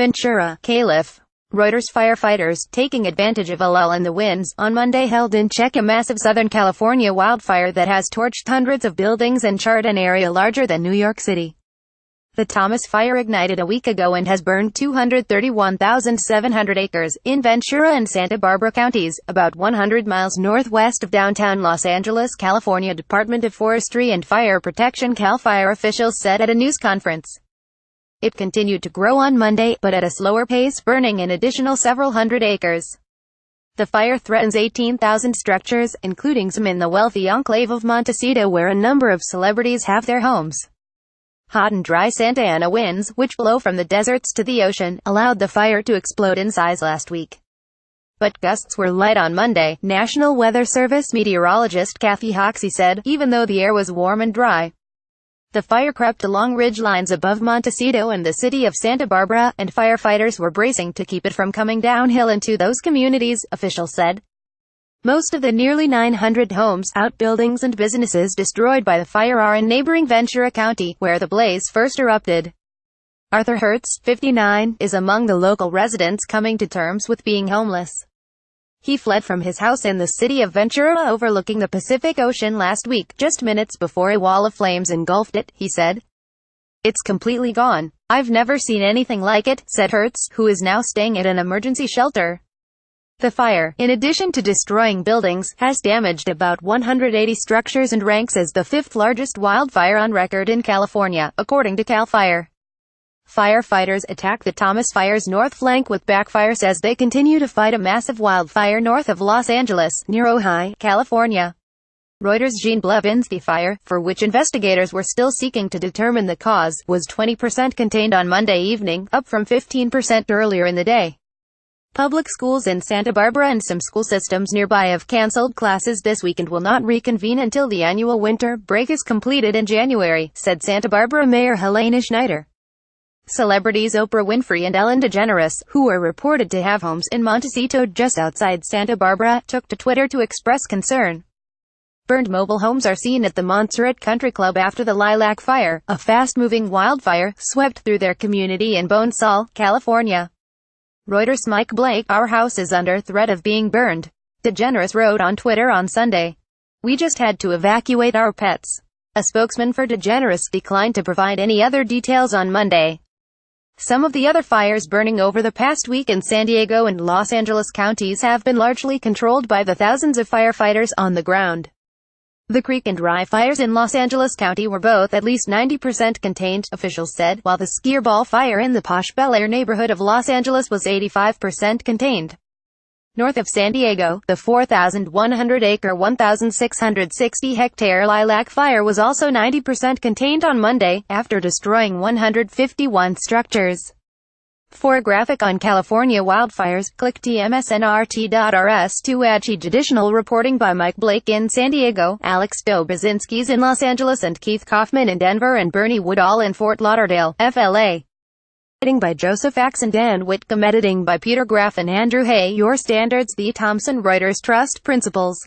Ventura, Calif. Reuters firefighters, taking advantage of a lull in the winds, on Monday held in check a massive Southern California wildfire that has torched hundreds of buildings and charred an area larger than New York City. The Thomas fire ignited a week ago and has burned 231,700 acres, in Ventura and Santa Barbara counties, about 100 miles northwest of downtown Los Angeles, California. Department of Forestry and Fire Protection Cal Fire officials said at a news conference. It continued to grow on Monday, but at a slower pace, burning an additional several hundred acres. The fire threatens 18,000 structures, including some in the wealthy enclave of Montecito where a number of celebrities have their homes. Hot and dry Santa Ana winds, which blow from the deserts to the ocean, allowed the fire to explode in size last week. But gusts were light on Monday, National Weather Service meteorologist Kathy Hoxie said, even though the air was warm and dry. The fire crept along ridge lines above Montecito and the city of Santa Barbara, and firefighters were bracing to keep it from coming downhill into those communities, officials said. Most of the nearly 900 homes, outbuildings and businesses destroyed by the fire are in neighboring Ventura County, where the blaze first erupted. Arthur Hertz, 59, is among the local residents coming to terms with being homeless. He fled from his house in the city of Ventura overlooking the Pacific Ocean last week, just minutes before a wall of flames engulfed it, he said. It's completely gone. I've never seen anything like it, said Hertz, who is now staying at an emergency shelter. The fire, in addition to destroying buildings, has damaged about 180 structures and ranks as the fifth largest wildfire on record in California, according to Cal Fire. Firefighters attacked the Thomas Fire's north flank with backfires as they continue to fight a massive wildfire north of Los Angeles, near Ojai, California. Reuters' Jean Blevinsky fire, for which investigators were still seeking to determine the cause, was 20% contained on Monday evening, up from 15% earlier in the day. Public schools in Santa Barbara and some school systems nearby have canceled classes this week and will not reconvene until the annual winter break is completed in January, said Santa Barbara Mayor Helena Schneider. Celebrities Oprah Winfrey and Ellen DeGeneres, who were reported to have homes in Montecito just outside Santa Barbara, took to Twitter to express concern. Burned mobile homes are seen at the Montserrat Country Club after the Lilac Fire, a fast-moving wildfire, swept through their community in Bone Sol, California. Reuters' Mike Blake, our house is under threat of being burned. DeGeneres wrote on Twitter on Sunday. We just had to evacuate our pets. A spokesman for DeGeneres declined to provide any other details on Monday. Some of the other fires burning over the past week in San Diego and Los Angeles counties have been largely controlled by the thousands of firefighters on the ground. The Creek and Rye fires in Los Angeles County were both at least 90% contained, officials said, while the Skirball fire in the posh Bel Air neighborhood of Los Angeles was 85% contained. North of San Diego, the 4,100-acre 1,660-hectare Lilac Fire was also 90% contained on Monday, after destroying 151 structures. For a graphic on California wildfires, click tmsnrt.rs2. Additional reporting by Mike Blake in San Diego, Alex Dobozinski's in Los Angeles and Keith Kaufman in Denver and Bernie Woodall in Fort Lauderdale, FLA. Editing by Joseph Axe and Dan Whitcomb. Editing by Peter Graff and Andrew Hay. Your standards. The Thomson Reuters Trust Principles.